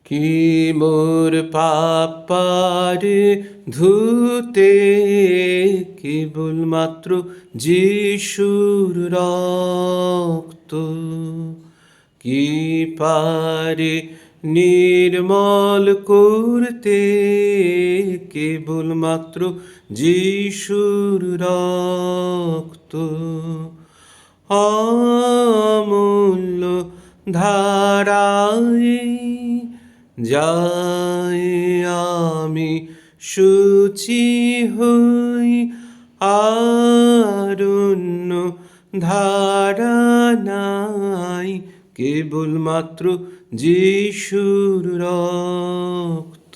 কি মোর পাপারে ধুতে কেবলমাত্র যিশুর রক্ত, কি পারে নির্মল করতে কেবলমাত্র যিশুর রক্ত। অমূল্য ধারায় যাই আমি শুচি হই, আর অন্য ধারা নাই কেবলমাত্র যিশুর রক্ত।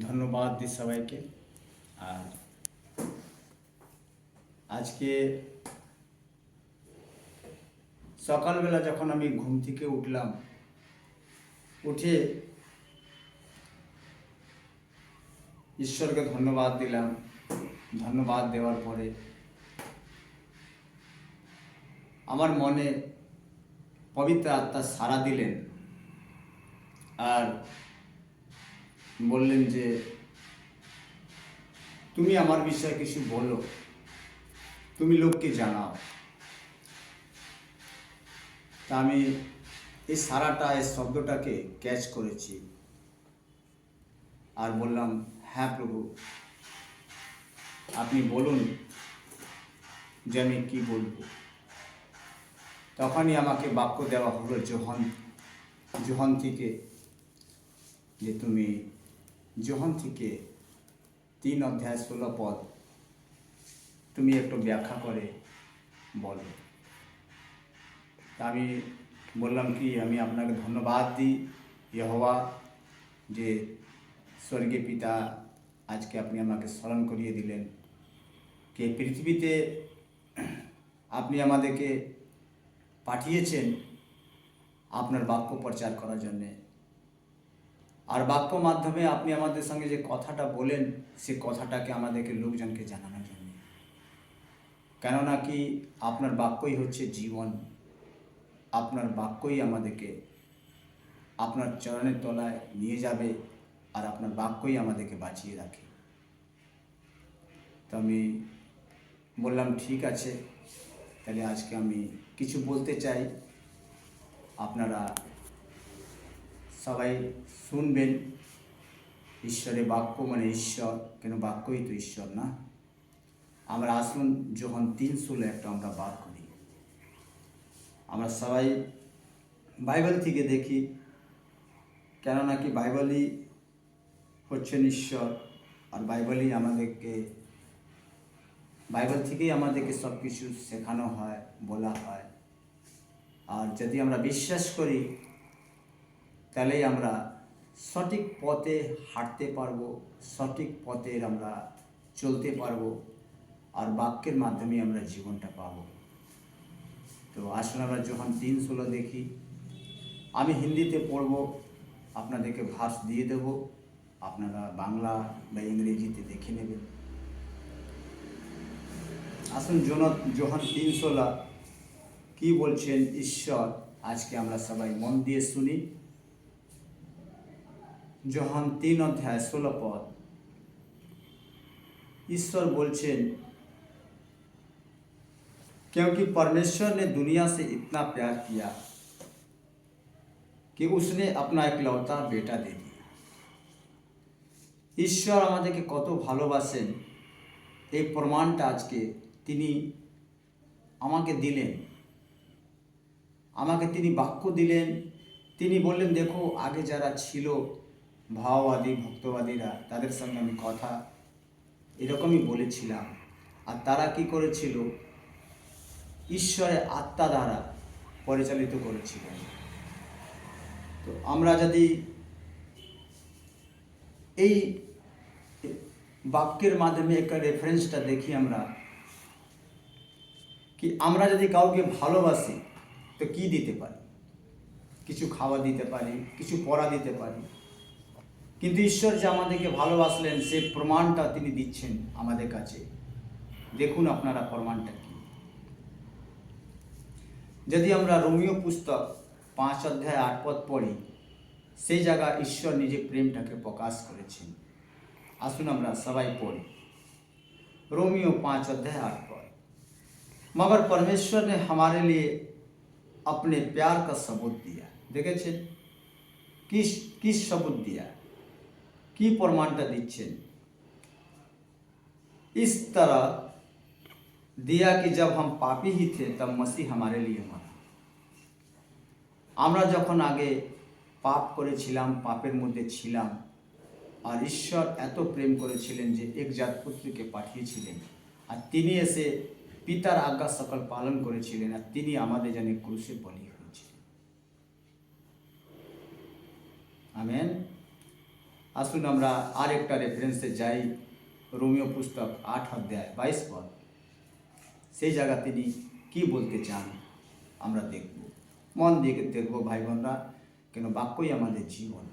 ধন্যবাদ দিই সবাইকে। আর আজকে সকালবেলা যখন আমি ঘুম থেকে উঠলাম, উঠে ঈশ্বরকে ধন্যবাদ দিলাম। ধন্যবাদ দেওয়ার পরে আমার মনে পবিত্র আত্মা সাড়া দিলেন আর বললেন যে তুমি আমার বিষয়ে কিছু বলো, তুমি লোককে জানাও। তা আমি এই সারাটা এই শব্দটাকে ক্যাচ করেছি আর বললাম, হ্যাঁ প্রভু, আপনি বলুন যে আমি কী বলবো। তখনই আমাকে বাক্য দেওয়া হলো যোহন থেকে, যে তুমি যোহন থেকে 3:16 তুমি একটু ব্যাখ্যা করে বলো। তা আমি বললাম কি, আমি আপনাকে ধন্যবাদ দিই ইয়েহোয়া, যে স্বর্গীয় পিতা আজকে আপনি আমাকে স্মরণ করিয়ে দিলেন যে পৃথিবীতে আপনি আমাদেরকে পাঠিয়েছেন আপনার বাক্য প্রচার করার জন্যে। আর বাক্য মাধ্যমে আপনি আমাদের সঙ্গে যে কথাটা বলেন, সে কথাটাকে আমাদেরকে লোকজনকে জানানোর জন্য। কেননা কি, আপনার বাক্যই হচ্ছে জীবন। আপনার বাক্যই আমাদেরকে আপনার চরণের তলায় নিয়ে যাবে, আর আপনার বাক্যই আমাদেরকে বাঁচিয়ে রাখে। তো আমি বললাম ঠিক আছে, তাহলে আজকে আমি কিছু বলতে চাই, আপনারা সবাই শুনবেন। ঈশ্বরের বাক্য মানে ঈশ্বর, কেন বাক্যই তো ঈশ্বর না। আমরা আসুন যখন 3:16 একটা আমরা বার করি। আমরা সবাই বাইবেল থেকে দেখি, কেননা কি বাইবেলই হচ্ছেন ঈশ্বর, আর বাইবেল থেকেই আমাদেরকে সব কিছু শেখানো হয়, বলা হয়। আর যদি আমরা বিশ্বাস করি, তাহলেই আমরা সঠিক পথে হাঁটতে পারবো, সঠিক পথে আমরা চলতে পারবো, আর বাক্যের মাধ্যমে আমরা জীবনটা পাবো। তো আসলে আমরা যখন 3:16 দেখি, আমি হিন্দিতে পড়ব, আপনাদেরকে ভার্স দিয়ে দেব, আপনারা বাংলা বা ইংরেজিতে দেখে নেবেন। আসুন যখন 3:16 কি বলছেন ঈশ্বর, আজকে আমরা সবাই মন দিয়ে শুনি। যখন 3:16 ईश्वर बोलছেন, क्योंकि परमेश्वर ने दुनिया से इतना प्यार किया कि उसने अपना एकलौता बेटा दे दिया। ঈশ্বর আমাদেরকে কত ভালোবাসেন, এই প্রমাণটা আজকে তিনি আমাকে দিলেন। আমাকে তিনি বাক্য দিলেন। তিনি বললেন, দেখো আগে যারা ছিল ভাওবাদী ভক্তবাদীরা, তাদের সঙ্গে আমি কথা এরকমই বলেছিলাম। আর তারা কি করেছিল, ঈশ্বরের আত্মা দ্বারা পরিচালিত করেছিলেন। তো আমরা যদি এই বাক্যের মাধ্যমে একটা রেফারেন্সটা দেখি, আমরা যদি কাউকে ভালোবাসি তো কি দিতে পারি? কিছু খাওয়া দিতে পারি, কিছু পড়া দিতে পারি। কিন্তু ঈশ্বর যে আমাদেরকে ভালোবাসলেন, সে প্রমাণটা তিনি দিচ্ছেন আমাদের কাছে। দেখুন আপনারা প্রমাণটা কি। যদি আমরা রোমিও পুস্তক 5 অধ্যায় 8 পদ পড়ি, সেই জায়গা ঈশ্বর নিজে প্রেমটাকে প্রকাশ করেছেন। আসুন আমরা সবাই পড়ি रोमियो 5 अध्याय 8 पद। मगर परमेश्वर ने हमारे लिए अपने प्यार का सबूत दिया। देखेছেন किस किस सबूत दिया, কি প্রমাণটা দিচ্ছেন? इस तरह दिया कि जब हम पापी ही थे तब मसीह हमारे लिए मरा। আমরা যখন আগে পাপ করেছিলাম, পাপের মধ্যে ছিলাম, আর ঈশ্বর এত প্রেম করেছিলেন যে একজাত পুত্রকে পাঠিয়েছিলেন, আর তিনি এসে পিতার আজ্ঞা সকল পালন করেছিলেন, আর তিনি আমাদের জন্য ক্রুশে বলি হয়েছিলেন। আমেন। আসুন আমরা আরেকটা রেফারেন্সে যাই, রোমিও পুস্তক 8 অধ্যায় 22 পদ। সেই জায়গা তিনি কি বলতে চান আমরা দেখব, মন দিয়ে দেখব ভাই বোনরা, কেন বাক্যই আমাদের জীবন।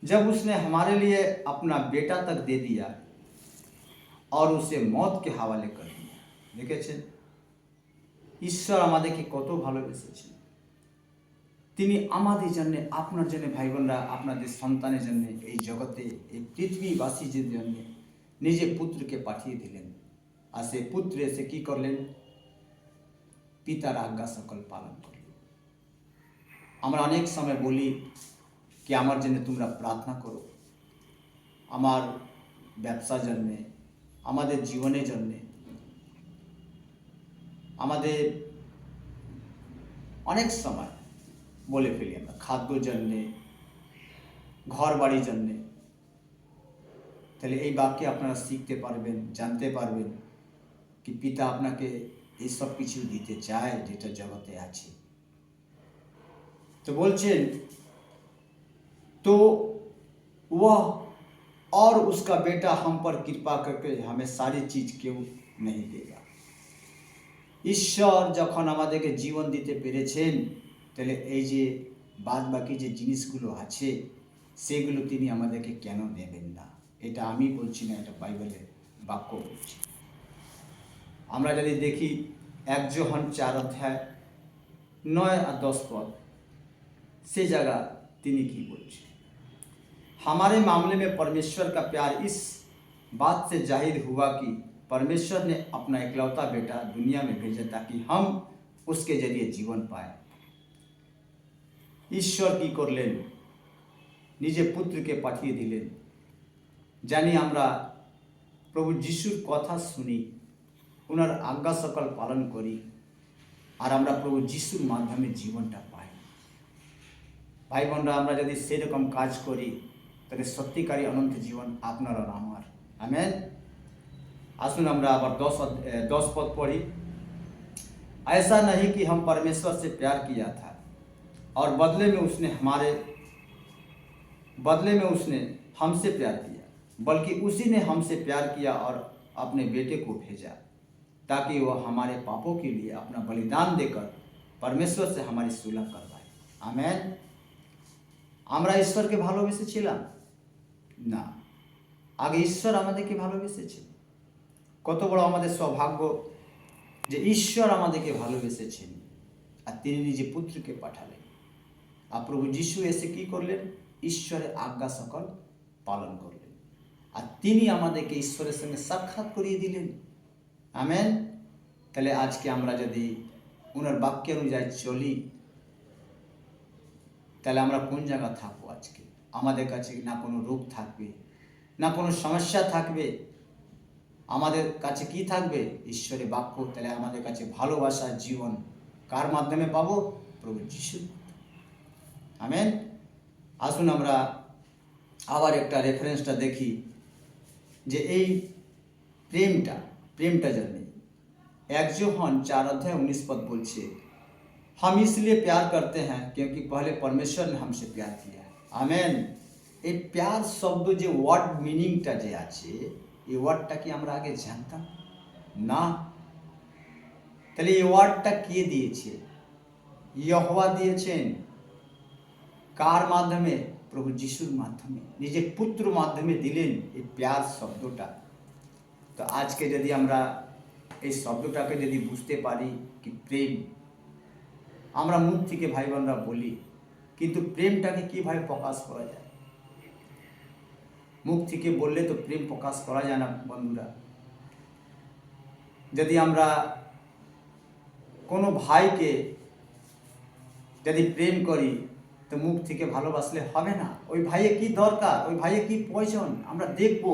जब उसने हमारे लिए अपना बेटा तक दे दिया और उसे मौत के हवाले कर दिया। দেখেছেন ঈশ্বর আমাদেরকে কত ভালোবেসেছেন। তিনি আমাদের জন্য, আপনার জন্য ভাই বোনরা, আপনাদের সন্তানের জন্য, এই জগতে, এই পৃথিবীবাসীদের জন্য নিজে পুত্রকে পাঠিয়ে দিলেন। আর সেই পুত্র এসে কি করলেন? পিতার আজ্ঞা সকল পালন করলেন। আমরা অনেক সময় বলি কি আমার জন্য তোমরা প্রার্থনা করো, আমার ব্যবসার জন্যে, আমাদের জীবনের জন্যে, আমাদের অনেক সময় বলে ফেলি আমরা খাদ্যর জন্যে, ঘর বাড়ির জন্যে। তাহলে এই বাক্যে আপনারা শিখতে পারবেন, জানতে পারবেন কি পিতা আপনাকে এই সব কিছু দিতে চায় যেটা জগতে আছে। তো বলছেন तो वह और उसका बेटा हम पर कृपा करके हमें सारी चीज क्यों नहीं देगा। ঈশ্বর যখন আমাদেরকে জীবন দিতে পেরেছেন, তাহলে এই যে বাদ বাকি যে জিনিসগুলো আছে সেগুলো তিনি আমাদেরকে কেন দেবেন না? এটা আমি বলছি না, এটা বাইবেলের বাক্য বলছি। আমরা যদি দেখি 1 যোহন 4 অধ্যায় 9 আর 10 পদ, সেই জায়গা তিনি কি বলছেন? हमारे मामले में परमेश्वर का प्यार इस बात से जाहिर हुआ कि परमेश्वर ने अपना इकलौता बेटा दुनिया में भेजा ताकि हम उसके जरिए जीवन पाए। ঈশ্বর কি করলেন? নিজে পুত্রকে পাঠিয়ে দিলেন। জানি আমরা প্রভু যিশুর কথা শুনি, ওনার আজ্ঞা সকল পালন করি, আর আমরা প্রভু যিশুর মাধ্যমে জীবনটা পাই। ভাই বোনরা, আমরা যদি সেরকম কাজ করি তাহলে সত্যিকারী অনন্ত জীবন আপনার আর আমার। আমেন। আসুন আমরা আবার 10 पद पढ़ी। ऐसा नहीं कि हम परमेश्वर से प्यार किया था और बदले में उसने हमसे प्यार किया, बल्कि उसी ने हमसे प्यार किया और अपने बेटे को भेजा ताकि वह हमारे पापों के लिए अपना बलिदान देकर परमेश्वर से हमारी सुलह करवाए। आमेन। আমরা ঈশ্বরকে ভালোবেসেছিলাম না, আগে ঈশ্বর আমাদেরকে ভালোবেসেছেন। কত বড় আমাদের সৌভাগ্য যে ঈশ্বর আমাদেরকে ভালোবেসেছেন, আর তিনি নিজে পুত্রকে পাঠালেন। আর প্রভু যিশু এসে কি করলেন? ঈশ্বরের আজ্ঞা সকল পালন করলেন, আর তিনি আমাদেরকে ঈশ্বরের সঙ্গে সাক্ষাৎ করিয়ে দিলেন। আমেন। তাহলে আজকে আমরা যদি ওনার বাক্য অনুযায়ী চলি, তাহলে আমরা কোন জায়গা থাকবো? আজকে আমাদের কাছে না কোনো রোগ থাকবে, না কোনো সমস্যা থাকবে। আমাদের কাছে কি থাকবে? ঈশ্বরের বাক্য। তাহলে আমাদের কাছে ভালোবাসার জীবন কার মাধ্যমে পাবো? প্রভু যিশু। আমেন। আসুন আমরা আবার একটা রেফারেন্সটা দেখি যে এই প্রেমটা জন্য 1 যোহন 4 অধ্যায় 19 पद বলছে, हम इसलिए प्यार करते हैं क्योंकि पहले परमेश्वर ने हमसे प्यार किया। आमेन। এই প্যার শব্দ যে ওয়ার্ড মিনিংটা যে আছে, এই ওয়ার্ডটা কি আমরা আগে জানতাম না? তাহলে এই ওয়ার্ডটা কে দিয়েছে? ইয়হোয়া দিয়েছেন। কার মাধ্যমে? প্রভু যিশুর মাধ্যমে, নিজের পুত্র মাধ্যমে দিলেন এই প্যার শব্দটা। তো আজকে যদি আমরা এই শব্দটাকে যদি বুঝতে পারি কি প্রেম, আমরা মুখ থেকে ভাই বোনরা বলি, কিন্তু প্রেমটাকে কিভাবে প্রকাশ করা যায়? মুখ থেকে বললে তো প্রেম প্রকাশ করা যায় না বন্ধুরা। যদি আমরা কোনো ভাইকে যদি প্রেম করি তো মুখ থেকে ভালোবাসলে হবে না। ওই ভাইয়ে কি দরকার, ওই ভাইয়ে কি প্রয়োজন আমরা দেখব।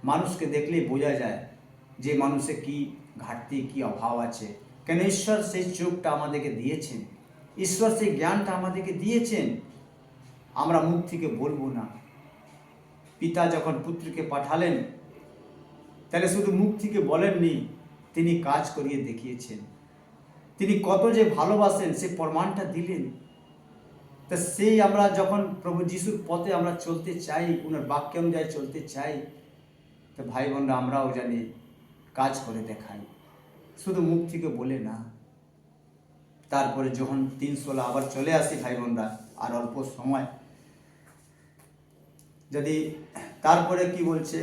মানুষকে দেখলেই বোঝা যায় যে মানুষে কি ঘাটতি, কি অভাব আছে। কেন ঈশ্বর সেই চোখটা আমাদেরকে দিয়েছেন, ঈশ্বর সেই জ্ঞানটা আমাদেরকে দিয়েছেন। আমরা মুখ থেকে বলবো না। পিতা যখন পুত্রকে পাঠালেন, তাহলে শুধু মুখ থেকে বলেননি, তিনি কাজ করিয়ে দেখিয়েছেন। তিনি কত যে ভালোবাসেন সে প্রমাণটা দিলেন। তা সেই আমরা যখন প্রভু যিশুর পথে আমরা চলতে চাই, ওনার বাক্য অনুযায়ী চলতে চাই, তো ভাই বোনরা আমরাও জানি কাজ করে দেখাই, শুধু মুখ থেকে বলে না। তারপরে যখন 316 আবার চলে আসি ভাই বোনরা, আর অল্প সময়, যদি তারপরে কি বলছে,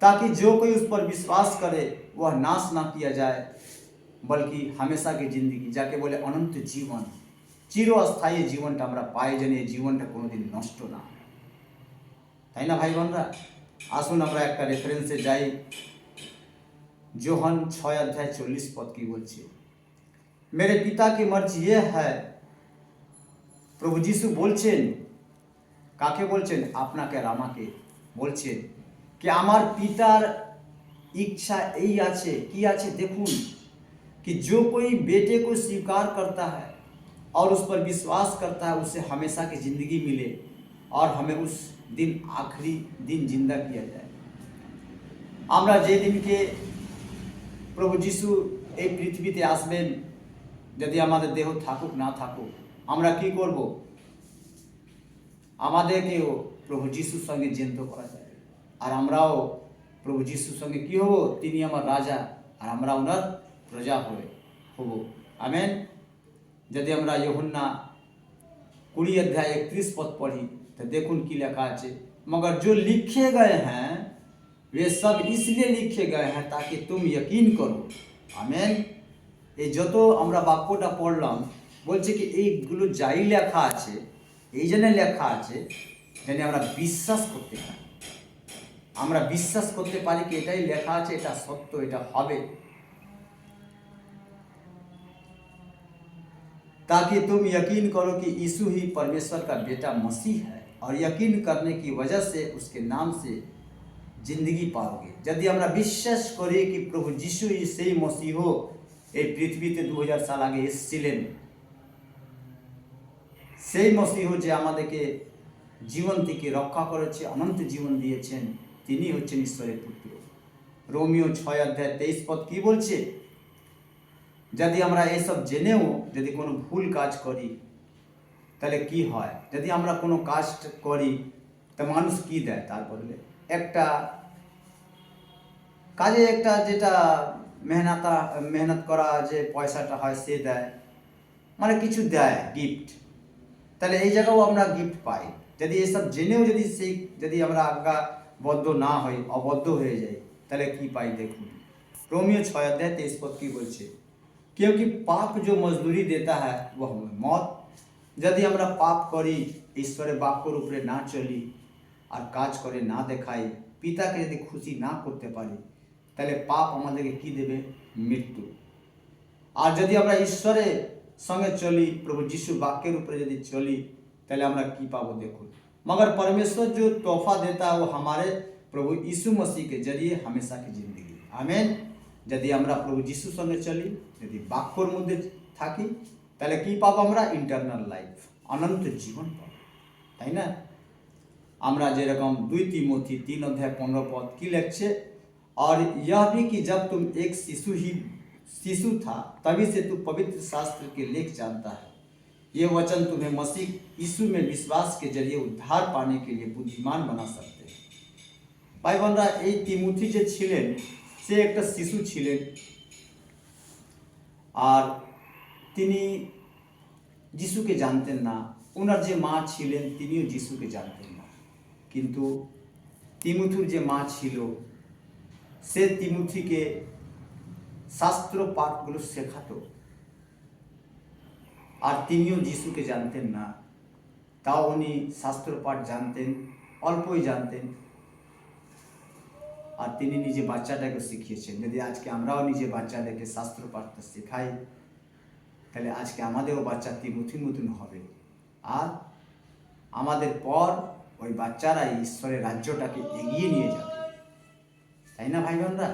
ताकि जो कोई उस पर विश्वास करे वह नाश ना किया जाए बल्कि हमेशा की जिंदगी, যাকে বলে অনন্ত জীবন, চিরস্থায়ী জীবনটা আমরা পাই, যেন এই জীবনটা কোনোদিন নষ্ট না হয়। তাই না ভাই বোনরা? আসুন আমরা একটা রেফারেন্সে যাই। যোহান 6:40 কি বলছে, मेरे पिता की मर्जी ये है। প্রভু যিশু বলছেন, কাকে বলছেন? আপনাকে আর আমাকে বলছেন कि আমার পিতার इच्छा यही আছে, কি আছে দেখুন, कि जो कोई बेटे को स्वीकार करता है और उस पर विश्वास करता है उसे हमेशा की जिंदगी मिले और हमें उस दिन आखिरी दिन जिंदा किया जाए। আমরা যেদিনকে প্রভু যিশু এই পৃথিবীতে আসবেন, যদি আমাদের দেহ থাকুক না থাকুক, আমরা কি করব? আমাদেরকেও প্রভু যিশুর সঙ্গে জ্যান্ত করা যায়, আর আমরাও প্রভু যিশুর সঙ্গে কি হব? তিনি আমার রাজা আর আমরা ওনার প্রজা হব। আমেন। যদি আমরা यूहन्ना 20:31 पढ़ी तो देखुन की लिखा है, मगर जो लिखे गए हैं वे सब इसलिए लिखे गए हैं ताकि तुम यकीन करो। আমেন। এই যত আমরা বাক্যটা পড়লাম, বলছে কি এইগুলো যাই লেখা আছে, এই জন্য লেখা আছে যেন আমরা বিশ্বাস করতে পারি। আমরা বিশ্বাস করতে পারি কি এটাই লেখা আছে, এটা সত্য, এটা হবে। ताकि तुम यकीन करो कि यीशु ही परमेश्वर का बेटा मसीह है और यकीन करने की वजह से उसके नाम से जिंदगी पाओगे। यदि আমরা বিশ্বাস করি কি প্রভু যিশু সেই মসিহ এই পৃথিবীতে 2000 সাল আগে এসেছিলেন, সেই মসিহ যে আমাদেরকে জীবন থেকে রক্ষা করেছে, অনন্ত জীবন দিয়েছেন, তিনি হচ্ছেন ঈশ্বরের পুত্র। রোমিও 6:23 কি বলছে? যদি আমরা এইসব জেনেও যদি কোনো ভুল কাজ করি তাহলে কি হয়? যদি আমরা কোনো কাজ করি তা মানুষ কি দেয় তার বদলে? একটা কাজে একটা যেটা মেহনত করা যে পয়সাটা হয় সে দেয়, মানে কিছু দেয় গিফট। তাহলে এই জায়গাও আমরা গিফট পাই। যদি এসব জেনেও যদি আমরা আজ্ঞাবদ্ধ না হই, অবদ্ধ হয়ে যাই, তাহলে কি পাই দেখুন। रोमियो 6:23 কি বলছে? क्योंकि पाप जो मजदूरी देता है वह मौत। यदि আমরা পাপ করি, ঈশ্বরের বাক্যর উপরে না চলি আর কাজ করে না দেখাই, পিতাকে যদি খুশি না করতে পারি, তাহলে পাপ আমাদেরকে কি দেবে? মৃত্যু। আর যদি আমরা ঈশ্বরের সঙ্গে চলি, প্রভু যিশু বাক্যের উপরে যদি চলি, তাহলে আমরা কি পাবো দেখুন। मगर परमेश्वर जो तोहफा देता है वो हमारे प्रभु यीशु मसीह के जरिए हमेशा की जिंदगी। आमेन। যদি আমরা প্রভু যিশুর সঙ্গে চলি, যদি বাক্যর মধ্যে থাকি, তাহলে কি পাবো আমরা? ইন্টারনাল লাইফ, অনন্ত জীবন পাবো। তাই না? আমরা যেরকম 2 তিমোথী 3:15 কি লিখছে, और यह भी कि जब तुम एक शिशु था तभी से तू पवित्र शास्त्र के लेख जानता है। ये वचन तुम्हें मसीह यीशु में विश्वास के जरिए उद्धार पाने के लिए बुद्धिमान बना सकते हैं। भाई बंधुरा, এই তিমোথী যে ছিলেন সে একটা শিশু ছিলেন, আর তিনি যিশুকে জানতেন না। ওনার যে মা ছিলেন তিনিও যিশুকে জানতেন না, কিন্তু তিমোথীর যে মা ছিল সে তিমোথীকে শাস্ত্র পাঠগুলো শেখাতো। আর তিনিও যিশুকে জানতেন না, তাও উনি শাস্ত্রপাঠ জানতেন, অল্পই জানতেন, আর তিনি নিজে বাচ্চাটাকে শিখিয়েছেন। যদি আজকে আমরাও নিজে বাচ্চাদেরকে শাস্ত্রপাঠটা শেখাই, তাহলে আজকে আমাদেরও বাচ্চা তিমুথির মতন হবে, আর আমাদের পর ওই বাচ্চারাই ঈশ্বরের রাজ্যটাকে এগিয়ে নিয়ে যাবে, তাই না ভাই বোনরা?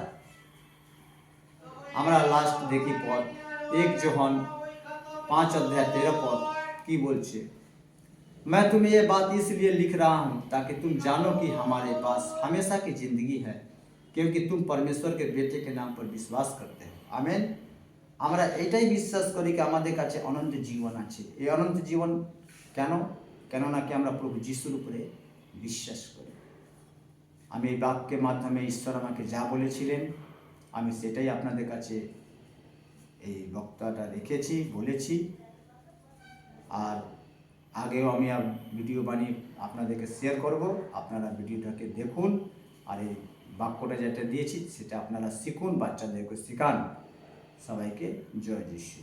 আমরা লাস্ট দেখি পদ 1 जोहन 5:13 पद की बोलছে, मैं तुम्हें ये बात इसलिए लिख रहा हूँ ताकि तुम जानो कि हमारे पास हमेशा की जिंदगी है, क्योंकि तुम परमेश्वर के बेटे के नाम पर विश्वास करते हो। आमेन। আমরা এটাই বিশ্বাস করি কি আমাদের কাছে অনন্ত জীবন আছে। এই অনন্ত জীবন কেন? কেননা কি আমরা প্রভু যিশুর উপরে বিশ্বাস করি। আমি এই বাক্যের মাধ্যমে ঈশ্বর আমাকে যা বলেছিলেন আমি সেটাই আপনাদের কাছে এই বক্তব্যটা রেখেছি, বলেছি। আর আগেও আমি ভিডিও বানিয়ে আপনাদেরকে শেয়ার করব, আপনারা ভিডিওটাকে দেখুন, আর এই বাক্যটা যেটা দিয়েছি সেটা আপনারা শিখুন, বাচ্চাদেরকে শেখান। সবাইকে জয় যিশু।